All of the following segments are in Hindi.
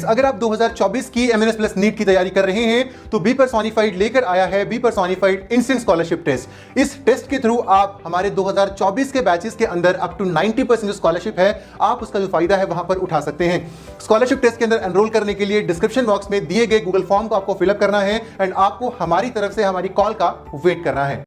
अगर आप 2024 की एमएनएस प्लस नीट की तैयारी कर रहे हैं तो बी पर्सोनिफाइड लेकर आया है B personified instant scholarship test. इस टेस्ट के थ्रू आप हमारे 2024 के बैचेस के अंदर अप टू 90% जो स्कॉलरशिप है आप उसका जो फायदा है वहां पर उठा सकते हैं। स्कॉलरशिप टेस्ट के अंदर एनरोल करने के लिए डिस्क्रिप्शन बॉक्स में दिए गए गूगल फॉर्म को आपको फिलअप करना है एंड आपको हमारी तरफ से हमारी कॉल का वेट करना है।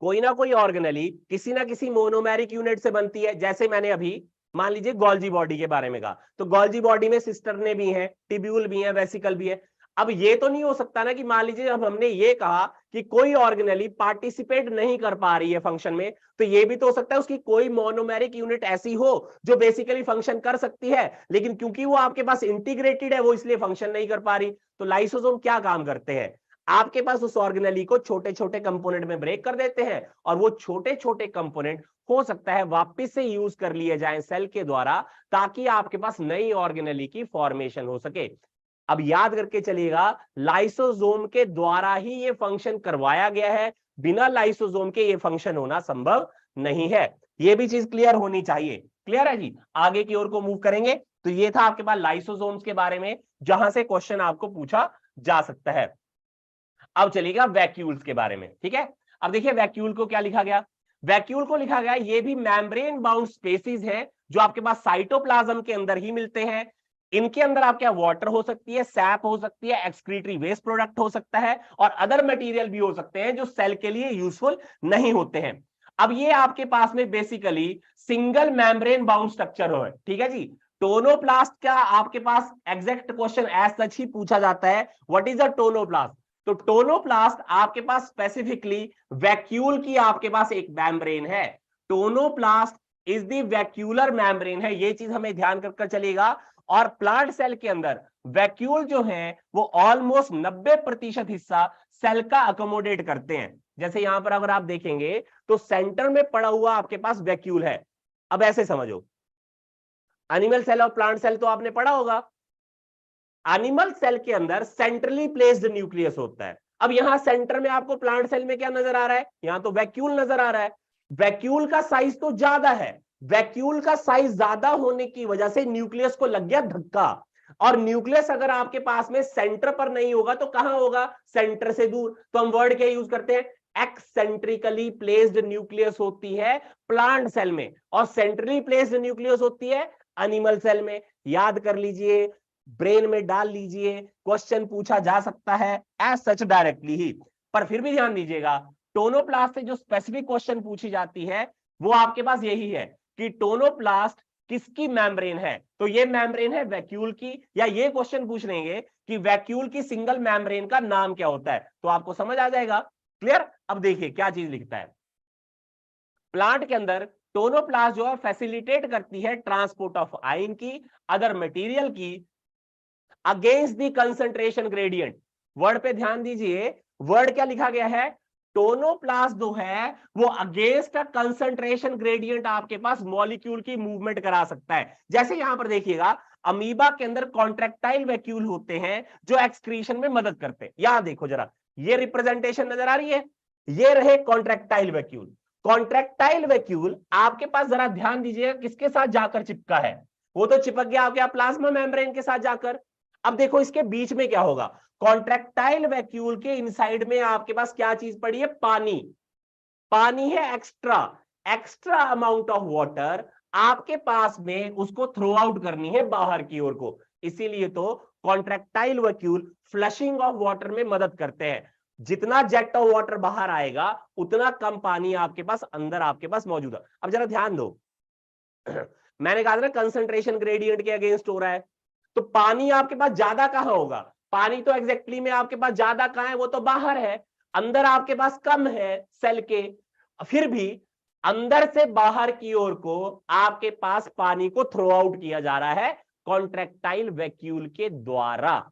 कोई ना कोई ऑर्गेनेली किसी ना किसी मोनोमेरिक यूनिट से बनती है। जैसे मैंने अभी मान लीजिए गोल्जी बॉडी के बारे में कहा, तो गोल्जी बॉडी में सिस्टरने भी हैं, टिब्यूल भी हैं, वेसिकल भी है। अब ये तो नहीं हो सकता ना कि मान लीजिए अब हमने ये कहा कि कोई ऑर्गेनेली पार्टिसिपेट नहीं कर पा रही है फंक्शन में, तो ये भी तो हो सकता है उसकी कोई मोनोमेरिक यूनिट ऐसी हो जो बेसिकली फंक्शन कर सकती है, लेकिन क्योंकि वो आपके पास इंटीग्रेटेड है वो इसलिए फंक्शन नहीं कर पा रही। तो लाइसोसोम क्या काम करते हैं, आपके पास उस ऑर्गेनेली को छोटे छोटे कंपोनेंट में ब्रेक कर देते हैं और वो छोटे छोटे कंपोनेंट हो सकता है वापस से यूज कर लिए जाएं सेल के द्वारा, ताकि आपके पास नई ऑर्गेनेली की फॉर्मेशन हो सके। अब याद करके चलिएगा, लाइसोसोम के द्वारा ही ये फंक्शन करवाया गया है, बिना लाइसोसोम के ये फंक्शन होना संभव नहीं है। ये भी चीज क्लियर होनी चाहिए। क्लियर है जी? आगे की ओर को मूव करेंगे। तो ये था आपके पास लाइसोसोम्स के बारे में, जहां से क्वेश्चन आपको पूछा जा सकता है। अब चलिएगा वैक्यूल्स के बारे में। ठीक है, अब देखिए वैक्यूल को क्या लिखा गया, वैक्यूल को लिखा गया ये भी मेम्ब्रेन बाउंड स्पेसिस है जो आपके पास साइटोप्लाज्म के अंदर ही मिलते हैं। इनके अंदर आप क्या वाटर हो सकती है, सैप हो सकती है, एक्सक्रीटरी वेस्ट प्रोडक्ट हो सकता है और अदर मटेरियल भी हो सकते हैं जो सेल के लिए यूजफुल नहीं होते हैं। अब ये आपके पास में basically single membrane bound structure हो। ठीक है जी, टोनोप्लास्ट का आपके पास एग्जैक्ट क्वेश्चन एज सच ही पूछा जाता है, व्हाट इज अ टोनोप्लास्ट। तो टोनोप्लास्ट आपके पास स्पेसिफिकली वैक्यूल की आपके पास एक मेम्ब्रेन है। Tonoplast is the vacuolar membrane है, ये चीज हमें ध्यान कर चलेगा। और प्लांट सेल के अंदर वैक्यूल जो है वो ऑलमोस्ट 90% हिस्सा सेल का अकोमोडेट करते हैं। जैसे यहां पर अगर आप देखेंगे तो सेंटर में पड़ा हुआ आपके पास वैक्यूल है। अब ऐसे समझो, एनिमल सेल और प्लांट सेल तो आपने पढ़ा होगा। एनिमल सेल के अंदर सेंट्रली प्लेस्ड न्यूक्लियस होता है। अब यहां सेंटर में आपको प्लांट सेल में क्या नजर आ रहा है, यहां तो वैक्यूल नजर आ रहा है। वैक्यूल का साइज तो ज्यादा है, वैक्यूल का साइज ज्यादा होने की वजह से न्यूक्लियस को लग गया धक्का। और न्यूक्लियस अगर आपके पास में सेंटर पर नहीं होगा तो कहां होगा, सेंटर से दूर। तो हम वर्ड क्या यूज करते हैं, एक्सेंट्रिकली प्लेस्ड न्यूक्लियस होती है प्लांट सेल में और सेंट्रली प्लेस्ड न्यूक्लियस होती है एनिमल सेल में। याद कर लीजिए, ब्रेन में डाल लीजिए, क्वेश्चन पूछा जा सकता है एज सच डायरेक्टली ही। पर फिर भी ध्यान दीजिएगा, टोनोप्लास्ट से जो स्पेसिफिक क्वेश्चन पूछी जाती है वो आपके पास यही है कि टोनोप्लास्ट किसकी मेम्ब्रेन है। तो ये मेम्ब्रेन है वैक्यूल की, या ये क्वेश्चन पूछ लेंगे कि वैक्यूल की सिंगल मेम्ब्रेन का नाम क्या होता है, तो आपको समझ आ जाएगा। क्लियर? अब देखिए क्या चीज लिखता है, प्लांट के अंदर टोनोप्लास्ट जो है फैसिलिटेट करती है ट्रांसपोर्ट ऑफ आयन की, अदर मटेरियल की against the concentration gradient. Word पे ध्यान दीजिए, वर्ड क्या लिखा गया है, टोनोप्लास्ट जो है वो अगेंस्ट अ कंसंट्रेशन ग्रेडियंट आपके पास मॉलिक्यूल की मूवमेंट करा सकता है। जैसे यहां पर देखिएगा, अमीबा के अंदर कॉन्ट्रैक्टाइल वैक्यूल होते हैं जो एक्सक्रीशन में मदद करते हैं। यहां देखो जरा, ये रिप्रेजेंटेशन नजर आ रही है, ये रहे कॉन्ट्रैक्टाइल वैक्यूल। कॉन्ट्रैक्टाइल वैक्यूल आपके पास जरा ध्यान दीजिएगा किसके साथ जाकर चिपका है, वो तो चिपक गया आपके प्लाज्मा मेम्ब्रेन के साथ जाकर। अब देखो इसके बीच में क्या होगा, कॉन्ट्रैक्टाइल वैक्यूल के इनसाइड में आपके पास क्या चीज पड़ी है, पानी। पानी है extra, extra amount of water आपके पास में उसको थ्रो आउट करनी है बाहर की ओर को। इसीलिए तो contractile vacuole flushing of water में मदद करते हैं। जितना जेट ऑफ वाटर बाहर आएगा उतना कम पानी आपके पास अंदर आपके पास मौजूद है। अब जरा ध्यान दो मैंने कहा था ना कंसंट्रेशन ग्रेडियंट के अगेंस्ट हो रहा है, तो पानी आपके पास ज्यादा कहां होगा, पानी तो एग्जैक्टली में आपके पास ज्यादा कहां है, वो तो बाहर है, अंदर आपके पास कम है सेल के। फिर भी अंदर से बाहर की ओर को आपके पास पानी को थ्रो आउट किया जा रहा है कॉन्ट्रैक्टाइल वैक्यूल के द्वारा।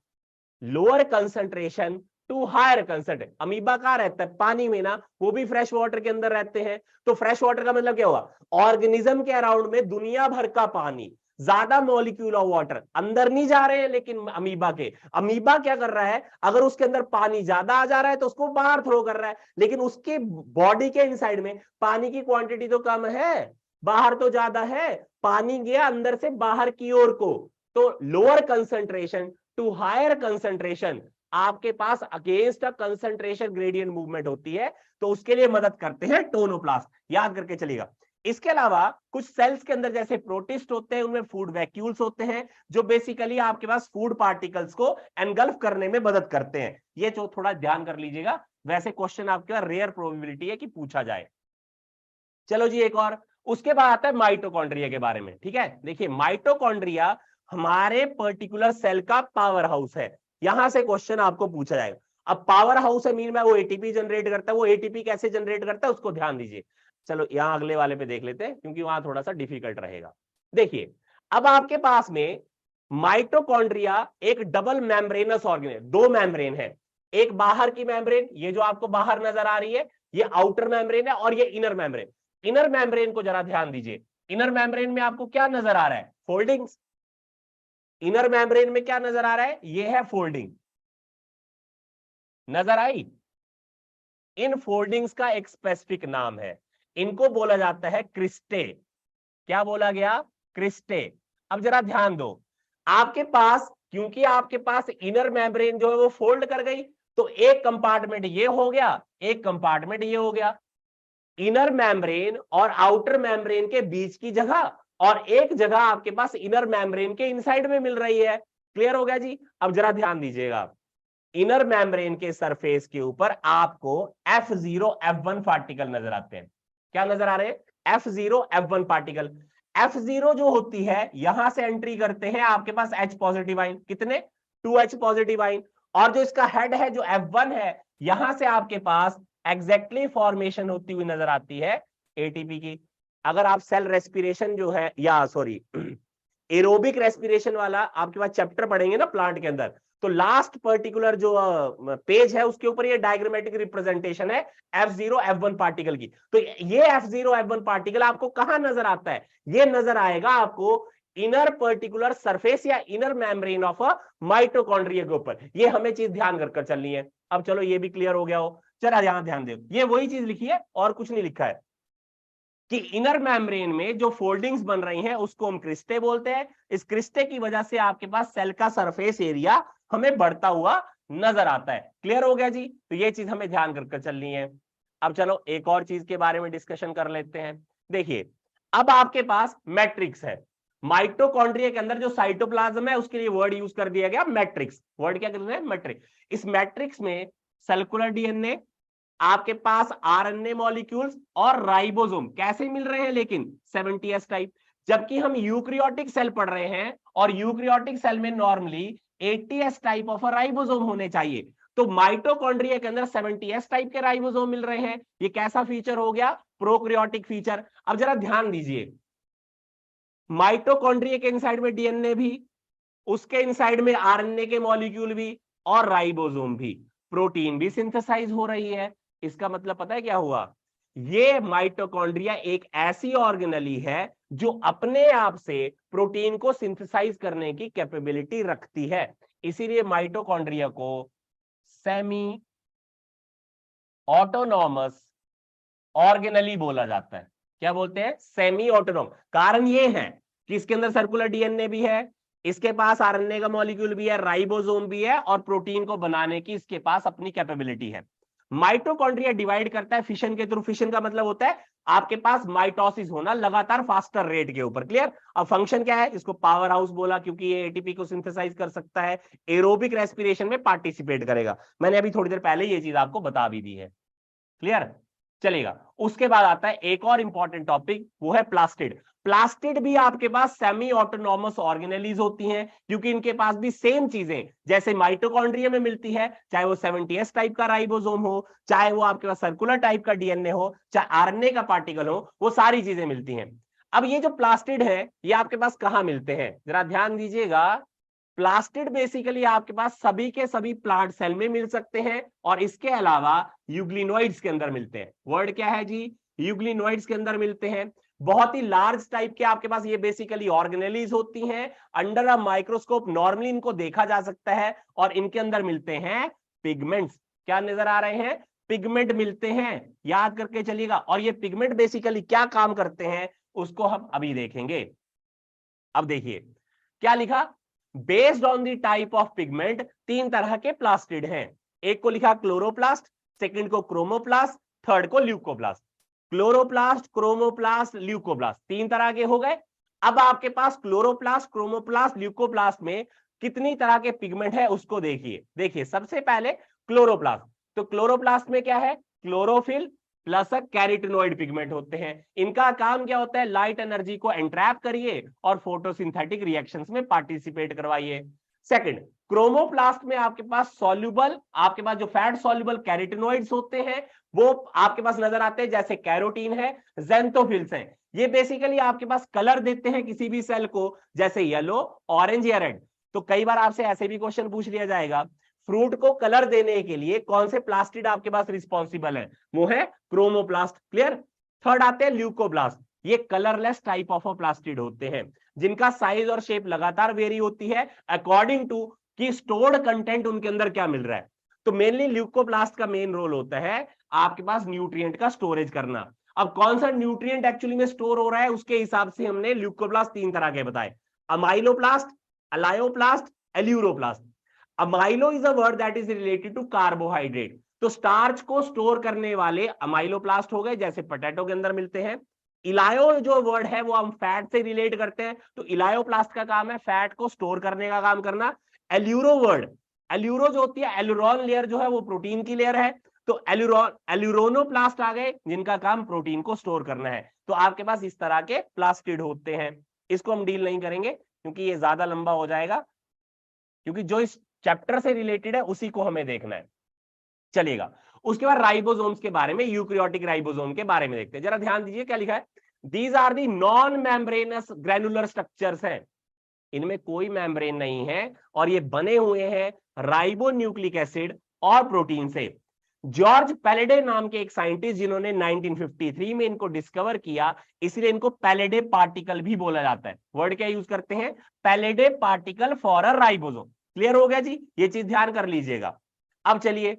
Lower concentration to higher concentration. Amoeba कहां रहता है, पानी में ना, वो भी फ्रेश वाटर के अंदर रहते हैं। तो फ्रेश वाटर का मतलब क्या हुआ, ऑर्गेनिज्म के अराउंड में दुनिया भर का पानी, ज्यादा मॉलिक्यूल ऑफ वाटर अंदर नहीं जा रहे हैं, लेकिन अमीबा क्या कर रहा है, अगर उसके अंदर पानी ज्यादा आ जा रहा है तो उसको बाहर थ्रो कर रहा है, लेकिन उसके बॉडी के इनसाइड में पानी की क्वांटिटी तो कम है, बाहर तो ज्यादा है। पानी गया अंदर से बाहर की ओर को, तो lower concentration to higher concentration आपके पास against a concentration gradient movement होती है, तो उसके लिए मदद करते हैं टोनोप्लास्ट, याद करके चलिएगा। इसके अलावा कुछ सेल्स के अंदर जैसे प्रोटिस्ट होते हैं, उनमें फूड वैक्यूल्स होते हैं जो बेसिकली आपके पास फूड पार्टिकल्स को एनगल्फ करने में मदद करते हैं। ये जो थोड़ा ध्यान कर लीजिएगा, वैसे क्वेश्चन आपके पास रेयर प्रोबेबिलिटी है कि पूछा जाए। चलो जी एक और, उसके बाद आता है माइटोकॉन्ड्रिया के बारे में। ठीक है, देखिए माइटोकॉन्ड्रिया हमारे पर्टिकुलर सेल का पावर हाउस है, यहां से क्वेश्चन आपको पूछा जाएगा। अब पावर हाउस है मीन में वो एटीपी जनरेट करता है, वो एटीपी कैसे जनरेट करता है उसको ध्यान दीजिए। चलो यहां अगले वाले पे देख लेते हैं क्योंकि वहां थोड़ा सा डिफिकल्ट रहेगा। देखिए अब आपके पास में माइटोकॉन्ड्रिया एक डबल मेम्ब्रेनस ऑर्गेन, दो मेम्ब्रेन है, एक बाहर की मेम्ब्रेन, ये जो आपको बाहर नजर आ रही है ये आउटर मेम्ब्रेन है, और ये इनर मेम्ब्रेन। इनर मेम्ब्रेन को जरा ध्यान दीजिए, इनर मेम्ब्रेन में आपको क्या नजर आ रहा है, फोल्डिंग्स। इनर मेम्ब्रेन में क्या नजर आ रहा है, ये है फोल्डिंग, नजर आई। इन फोल्डिंग्स का एक स्पेसिफिक नाम है, इनको बोला जाता है क्रिस्टे। क्या बोला गया, क्रिस्टे। अब जरा ध्यान दो, आपके पास क्योंकि आपके पास इनर मेम्ब्रेन जो है वो फोल्ड कर गई, तो एक कंपार्टमेंट ये हो गया, एक कंपार्टमेंट ये हो गया। इनर मेम्ब्रेन और आउटर मेम्ब्रेन के बीच की जगह और एक जगह आपके पास इनर मेम्ब्रेन के इनसाइड में मिल रही है। क्लियर हो गया जी। अब जरा ध्यान दीजिएगा, इनर मेम्ब्रेन के सरफेस के ऊपर आपको F0 F1 पार्टिकल नजर आते हैं। क्या नजर आ रहे हैं, F0 F1 पार्टिकल। F0 जो होती है यहां से एंट्री करते हैं आपके पास H पॉजिटिव आइन, कितने, 2H पॉजिटिव आइन, और जो इसका हेड है जो F1 है, यहां से आपके पास एग्जैक्टली फॉर्मेशन होती हुई नजर आती है एटीपी की। अगर आप सेल रेस्पिरेशन जो है, या सॉरी एरोबिक रेस्पिरेशन वाला आपके पास चैप्टर पढ़ेंगे ना प्लांट के अंदर, तो लास्ट पर्टिकुलर जो पेज है उसके ऊपर ये डायग्रामेटिक रिप्रेजेंटेशन है F0 F1 पार्टिकल की। तो ये F0 F1 पार्टिकल आपको कहां नजर आता है, ये नजर आएगा आपको इनर पर्टिकुलर सरफेस या inner membrane of a mitochondria के ऊपर। ये हमें चीज ध्यान कर चलनी है। अब चलो ये भी क्लियर हो गया हो, चला यहां ध्यान दो, ये वही चीज लिखी है और कुछ नहीं लिखा है कि इनर मेम्ब्रेन में जो फोल्डिंग्स बन रही हैं उसको हम क्रिस्टे बोलते हैं। इस क्रिस्टे की वजह से आपके पास सेल का सरफेस एरिया हमें बढ़ता हुआ नजर आता है। क्लियर हो गया जी। तो ये चीज हमें ध्यान कर चलनी है। अब चलो एक और चीज के बारे में डिस्कशन कर लेते हैं। देखिए अब आपके पास मैट्रिक्स है, माइटोकॉन्ड्रिया के अंदर जो साइटोप्लाज्म है उसके लिए वर्ड यूज कर दिया गया मैट्रिक्स। वर्ड क्या कर रहे हैं, मैट्रिक्स। इस मैट्रिक्स में सर्कुलर डीएनए, आपके पास आरएनए मॉलिक्यूल्स और राइबोसोम कैसे मिल रहे हैं, लेकिन 70s टाइप। जबकि हम यूकैरियोटिक सेल पढ़ रहे हैं और यूकैरियोटिक सेल में normally 80s type of ribosome होने चाहिए, तो माइटोकॉन्ड्रिया के अंदर 70s टाइप के राइबोसोम मिल रहे हैं। ये कैसा फीचर हो गया, प्रोकैरियोटिक फीचर। अब जरा ध्यान दीजिए, माइटोकॉन्ड्रिया के इनसाइड में डीएनए भी, उसके इनसाइड में आरएनए के मॉलिक्यूल भी और राइबोसोम भी, प्रोटीन भी सिंथेसाइज हो रही है। इसका मतलब पता है क्या हुआ, ये माइटोकॉन्ड्रिया एक ऐसी ऑर्गेनेली है जो अपने आप से प्रोटीन को सिंथेसाइज करने की कैपेबिलिटी रखती है। इसीलिए माइटोकॉन्ड्रिया को सेमी ऑटोनॉमस ऑर्गेनेली बोला जाता है। क्या बोलते हैं, सेमी ऑटोनॉम। कारण ये है कि इसके अंदर सर्कुलर डीएनए भी है, इसके पास आरएनए का मॉलिक्यूल भी है, राइबोसोम भी है, और प्रोटीन को बनाने की इसके पास अपनी कैपेबिलिटी है। माइटोकॉन्ड्रिया डिवाइड करता है फिशन के थ्रू। फिशन का मतलब होता है आपके पास माइटोसिस होना लगातार फास्टर रेट के ऊपर। क्लियर। अब फंक्शन क्या है, इसको पावर हाउस बोला क्योंकि ये एटीपी को सिंथेसाइज कर सकता है, एरोबिक रेस्पिरेशन में पार्टिसिपेट करेगा। मैंने अभी थोड़ी देर पहले ये चीज आपको बता भी दी है। क्लियर, चलेगा। उसके बाद आता है एक और इंपॉर्टेंट टॉपिक, वो है प्लास्टिड। प्लास्टिड भी आपके पास सेमी ऑटोनॉमस ऑर्गेनेलीज होती हैं क्योंकि इनके पास भी सेम चीजें जैसे माइटोकॉन्ड्रिया में मिलती है, चाहे वो 70s टाइप का राइबोसोम हो, चाहे वो आपके पास सर्कुलर टाइप का डीएनए हो, चाहे आरएनए का पार्टिकल हो, वो सारी चीजें मिलती हैं। अब ये जो प्लास्टिड है ये आपके पास कहां मिलते हैं, जरा ध्यान दीजिएगा। प्लास्टिड बेसिकली आपके पास सभी के सभी प्लांट सेल में मिल सकते हैं और इसके अलावा यूग्लिनोइड्स के अंदर मिलते हैं। वर्ड क्या है जी, यूग्लिनोइड्स के अंदर मिलते हैं। बहुत ही लार्ज टाइप के आपके पास ये बेसिकली ऑर्गेनेलीज होती हैं। अंडर अ माइक्रोस्कोप नॉर्मली इनको देखा जा सकता है और इनके अंदर मिलते हैं पिगमेंट्स। क्या नजर आ रहे हैं, पिगमेंट मिलते हैं, याद करके चलिएगा। और ये पिगमेंट बेसिकली क्या काम करते हैं उसको हम अभी देखेंगे। अब देखिए क्या लिखा, based on the type of pigment 3 तरह के प्लास्टिड हैं। एक को लिखा क्लोरोप्लास्ट, सेकंड को क्रोमोप्लास्ट, थर्ड को ल्यूकोप्लास्ट। क्लोरोप्लास्ट, क्रोमोप्लास्ट, ल्यूकोप्लास्ट 3 तरह के हो गए। अब आपके पास क्लोरोप्लास्ट, क्रोमोप्लास्ट, ल्यूकोप्लास्ट में कितनी तरह के पिगमेंट है उसको देखिए। देखिए सबसे पहले क्लोरोप्लास्ट, तो क्लोरोप्लास्ट में क्या है, क्लोरोफिल प्लस कैरोटीनॉइड पिगमेंट होते हैं। इनका काम क्या होता है, लाइट एनर्जी को एंट्रैप करिए और फोटोसिंथेटिक रिएक्शंस में पार्टिसिपेट करवाइए। सेकंड, क्रोमोप्लास्ट में आपके पास सॉल्युबल, आपके पास जो फैट सॉल्युबल कैरोटीनॉइड्स होते हैं वो आपके पास नजर आते हैं, जैसे कैरोटीन है, ज़ेंथोफिल्स हैं। ये बेसिकली आपके पास कलर देते हैं किसी भी सेल को, जैसे येलो, ऑरेंज या रेड। तो कई बार आपसे ऐसे भी क्वेश्चन पूछ लिया जाएगा, फ्रूट को कलर देने के लिए कौन से प्लास्टिड आपके पास रिस्पॉन्सिबल है, वो है क्रोमोप्लास्ट। क्लियर। थर्ड आते हैं ल्यूकोप्लास्ट, ये कलरलेस टाइप ऑफ प्लास्टिड होते हैं जिनका साइज और शेप लगातार वेरी होती है अकॉर्डिंग टू कि स्टोर्ड कंटेंट उनके अंदर क्या मिल रहा है। तो मेनली ल्यूकोप्लास्ट का मेन रोल होता है आपके पास न्यूट्रिएंट का स्टोरेज करना। अब कौन सा न्यूट्रिएंट एक्चुअली में स्टोर हो रहा है उसके हिसाब से हमने ल्यूकोप्लास्ट 3 तरह के बताए, amyloplast, elaioplast, aleuroplast. Amylo is a word that is related to carbohydrate, तो स्टार्च को स्टोर करने वाले अमाइलोप्लास्ट हो गए, जैसे पोटैटो के अंदर मिलते हैं। इलायो जो वर्ड है वो हम फैट से रिलेट करते हैं, तो इलायोप्लास्ट का काम है फैट को स्टोर करने का काम करना। एल्यूरो वर्ड, एल्यूरो जो होती है, एल्यूरोन लेयर जो है वो प्रोटीन की लेयर है, तो एल्यूरोनोप्लास्ट आ गए जिनका काम प्रोटीन को स्टोर करना है। तो आपके पास इस तरह के प्लास्टिड होते हैं। इसको हम डील नहीं करेंगे क्योंकि ये ज्यादा लंबा हो जाएगा, क्योंकि जो इस चैप्टर से रिलेटेड है उसी को हमें देखना है। चलेगा। उसके बाद राइबोसोम्स के बारे में, यूकैरियोटिक राइबोसोम के बारे में देखते हैं। जरा ध्यान दीजिए क्या लिखा है, these are the non membranous granular structures हैं, इनमें कोई मेम्ब्रेन नहीं है और ये बने हुए हैं राइबोन्यूक्लिक एसिड और प्रोटीन से। जॉर्ज पैलेडे नाम के एक साइंटिस्ट जिन्होंने 1953 में इनको डिस्कवर किया, इसलिए इनको पैलेडे पार्टिकल भी बोला जाता है। वर्ड क्या यूज करते हैं, Palade particle for a ribosome. Clear हो गया जी, ये चीज ध्यान कर लीजिएगा। अब चलिए,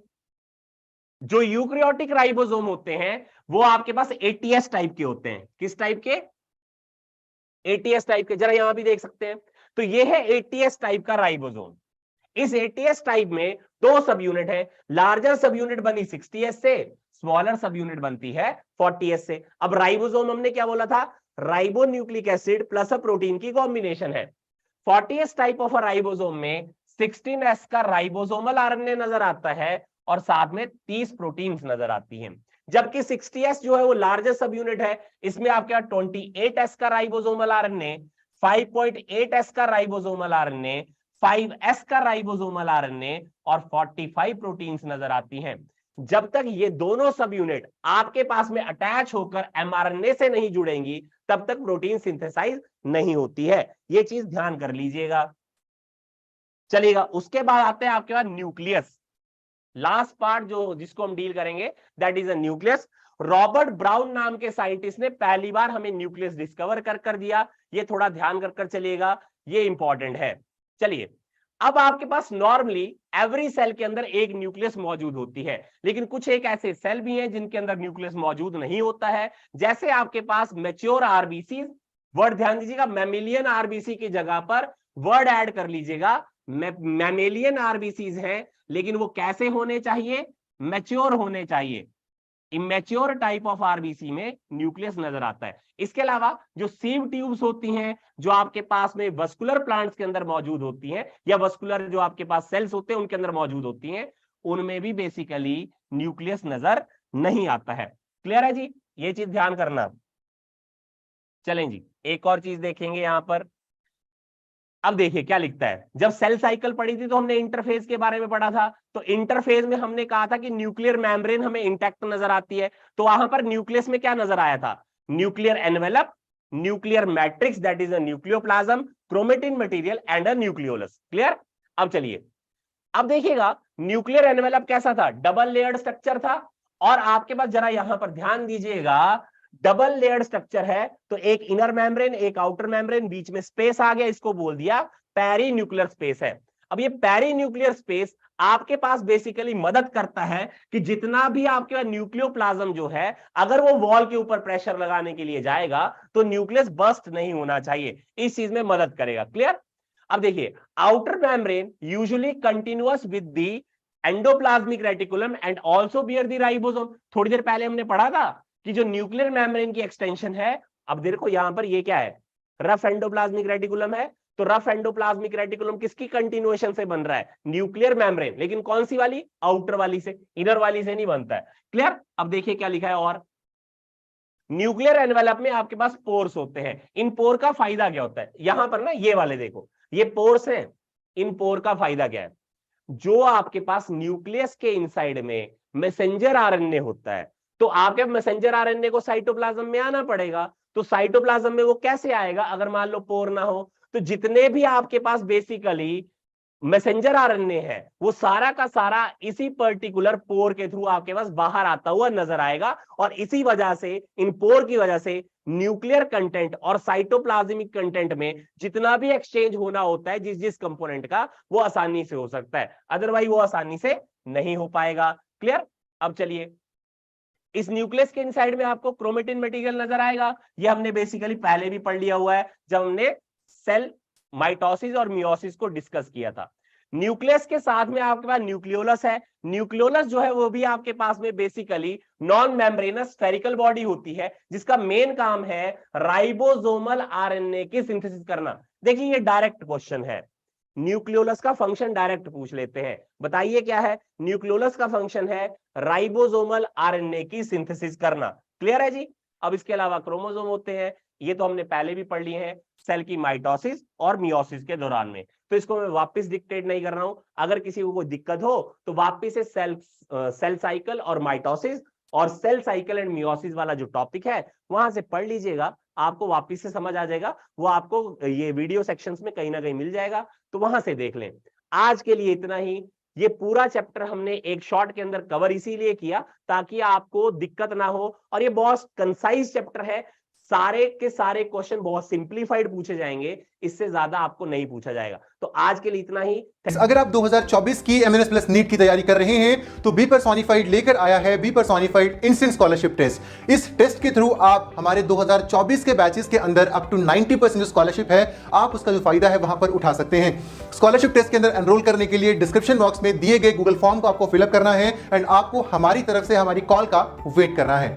जो यूकैरियोटिक राइबोसोम होते हैं वो आपके पास एटीएस टाइप के होते हैं। किस टाइप के, एटीएस टाइप के। जरा यहां भी देख सकते हैं, तो ये है एटीएस टाइप का राइबोसोम। इस एटीएस टाइप में 2 सब यूनिट है, लार्जर सब यूनिट बनी 60S से, स्मॉलर सब यूनिट बनती है 40S से। अब राइबोसोम हमने क्या बोला था, ribonucleic acid plus a protein की कॉम्बिनेशन है। 40S टाइप ऑफ राइबोसोम में 16S का राइबोसोमल आरएनए नजर आता है और साथ में 30 प्रोटीन्स नजर आती हैं। जबकि 60S जो है वो लार्जेस्ट सब यूनिट है, इसमें आपके 28S का राइबोसोमल आरएनए, 5.8S का राइबोसोमल आरएनए, 5S का राइबोसोमल आरएनए और 45 प्रोटीन्स नजर आती हैं। जब तक ये दोनों सब यूनिट आपके पास में अटैच होकर एमआरएनए से नहीं जुड़ेंगी तब तक प्रोटीन सिंथेसाइज नहीं होती है, ये चीज ध्यान कर लीजिएगा। चलेगा। उसके बाद आते हैं आपके पास न्यूक्लियस, लास्ट पार्ट जो जिसको हम डील करेंगे that is a nucleus. Robert brown नाम के साइंटिस्ट ने पहली बार हमें न्यूक्लियस डिस्कवर कर दिया, ये थोड़ा ध्यान कर चलिएगा, ये इंपॉर्टेंट है। चलिए, अब आपके पास नॉर्मली एवरी सेल के अंदर एक न्यूक्लियस मौजूद होती है, लेकिन कुछ एक ऐसे सेल भी हैं जिनके अंदर न्यूक्लियस मौजूद नहीं होता है। जैसे आपके पास मैच्योर आरबीसी, वर्ड ध्यान दीजिएगा, मैमिलियन आरबीसी की जगह पर वर्ड ऐड कर लीजिएगा, मैमेलियन आरबीसीज हैं, लेकिन वो कैसे होने चाहिए, मैच्योर होने चाहिए। इमेच्योर टाइप ऑफ आरबीसी में न्यूक्लियस नजर आता है। इसके अलावा जो सीव ट्यूब्स होती हैं, जो आपके पास में वस्कुलर प्लांट्स के अंदर मौजूद होती हैं, या वस्कुलर जो आपके पास सेल्स होते हैं उनके अंदर मौजूद होती हैं, उनमें भी बेसिकली न्यूक्लियस नजर नहीं आता है। क्लियर है जी, ये चीज ध्यान करना। चलें जी, एक और चीज देखेंगे यहां पर। अब देखिए क्या लिखता है, जब सेल साइकिल पढ़ी थी तो हमने इंटरफेज के बारे में पढ़ा था, तो इंटरफेज में हमने कहा था कि न्यूक्लियर मेम्ब्रेन हमें इंटैक्ट नजर आती है। तो वहां पर न्यूक्लियस में क्या नजर आया था, nuclear envelope, nuclear matrix that is a nucleoplasm, chromatin material and a nucleolus. Clear. अब चलिए, अब देखिएगा न्यूक्लियर एनवेलप कैसा था, डबल लेयर्ड स्ट्रक्चर था, और आपके पास जरा यहां पर ध्यान दीजिएगा, डबल लेयर्ड स्ट्रक्चर है, तो एक इनर मेम्ब्रेन एक आउटर मेम्ब्रेन, बीच में स्पेस आ गया, इसको बोल दिया पेरी न्यूक्लियर स्पेस है। अब ये पेरी न्यूक्लियर स्पेस आपके पास बेसिकली मदद करता है कि जितना भी आपके पास न्यूक्लियोप्लाज्म जो है, अगर वो वॉल के ऊपर प्रेशर लगाने के लिए जाएगा तो न्यूक्लियस बस्ट नहीं होना चाहिए, इस चीज में मदद करेगा। क्लियर। अब देखिए, outer membrane usually continuous with the endoplasmic reticulum and also bear the ribosome. थोड़ी देर पहले हमने पढ़ा था कि जो न्यूक्लियर मेम्ब्रेन की एक्सटेंशन है, अब देखो यहां पर ये क्या है, रफ एंडोप्लाज्मिक रेटिकुलम है, तो रफ एंडोप्लाज्मिक रेटिकुलम किसकी कंटिन्यूएशन से बन रहा है, न्यूक्लियर मेम्ब्रेन, लेकिन कौन सी वाली, आउटर वाली से, इनर वाली से नहीं बनता है। क्लियर। अब देखिए क्या लिखा है, और न्यूक्लियर एनवेलप में आपके पास पोर्स होते हैं। इन पोर का फायदा क्या होता है, यहां पर ना ये वाले देखो, ये पोर्स हैं, इन पोर का फायदा क्या है, जो आपके पास न्यूक्लियस के इनसाइड में मैसेंजर आरएनए होता है, तो आपके मैसेंजर आरएनए को साइटोप्लाज्म में आना पड़ेगा, तो साइटोप्लाज्म में वो कैसे आएगा अगर मान लो पोर ना हो, तो जितने भी आपके पास बेसिकली मैसेंजर आरएनए है वो सारा का सारा इसी पर्टिकुलर पोर के थ्रू आपके पास बाहर आता हुआ नजर आएगा, और इसी वजह से, इन पोर की वजह से न्यूक्लियर कंटेंट और साइटोप्लाज्मिक कंटेंट में जितना भी एक्सचेंज होना होता है जिस जिस कंपोनेंट का, वो आसानी से हो सकता है, अदरवाइज वो आसानी से नहीं हो पाएगा। क्लियर। अब चलिए, इस न्यूक्लियस के इनसाइड में आपको क्रोमेटिन मटेरियल नजर आएगा, ये हमने बेसिकली पहले भी पढ़ लिया हुआ है जब हमने सेल माइटोसिस और मियोसिस को डिस्कस किया था। न्यूक्लियस के साथ में आपके पास न्यूक्लियोलस है। न्यूक्लियोलस जो है वो भी आपके पास में basically non membranes spherical body होती है, जिसका मेन काम है राइबोसोमल आरएनए की सिंथेसिस करना। देखिए ये डायरेक्ट क्वेश्चन है, न्यूक्लियोलस का फंक्शन डायरेक्ट पूछ लेते हैं, बताइए क्या है, न्यूक्लियोलस का फंक्शन है राइबोसोमल आरएनए की सिंथेसिस करना। क्लियर है जी। अब इसके अलावा क्रोमोसोम होते हैं, ये तो हमने पहले भी पढ़ लिए हैं सेल की माइटोसिस और मियोसिस के दौरान में, तो इसको मैं वापस डिक्टेट नहीं कर रहा हूं। अगर किसी को कोई दिक्कत हो तो वापस से सेल साइकिल और माइटोसिस और सेल साइकिल एंड मियोसिस वाला जो टॉपिक है वहां से पढ़ लीजिएगा, आपको वापस से समझ आ जाएगा, वो आपको ये वीडियो सेक्शंस में कहीं ना कहीं मिल जाएगा, तो वहां से देख लें। आज के लिए इतना ही। ये पूरा चैप्टर हमने एक शॉर्ट के अंदर कवर इसीलिए किया ताकि आपको दिक्कत ना हो, और ये बहुत कंसाइज चैप्टर है, सारे के सारे क्वेश्चन बहुत सिंपलीफाइड पूछे जाएंगे, इससे ज्यादा आपको नहीं पूछा जाएगा। तो आज के लिए इतना ही। अगर आप 2024 की एमएनएस प्लस नीट की तैयारी कर रहे हैं तो बी पर्सोनिफाइड लेकर आया है B personified instant scholarship test. इस टेस्ट के थ्रू आप हमारे 2024 के बैचेस के अंदर अप टू 90% जो स्कॉलरशिप है, आप उसका जो फायदा है वहां पर उठा सकते हैं। स्कॉलरशिप टेस्ट के अंदर एनरोल करने के लिए डिस्क्रिप्शन बॉक्स में दिए गए गूगल फॉर्म को आपको फिलअप करना है एंड आपको हमारी तरफ से हमारी कॉल का वेट करना है।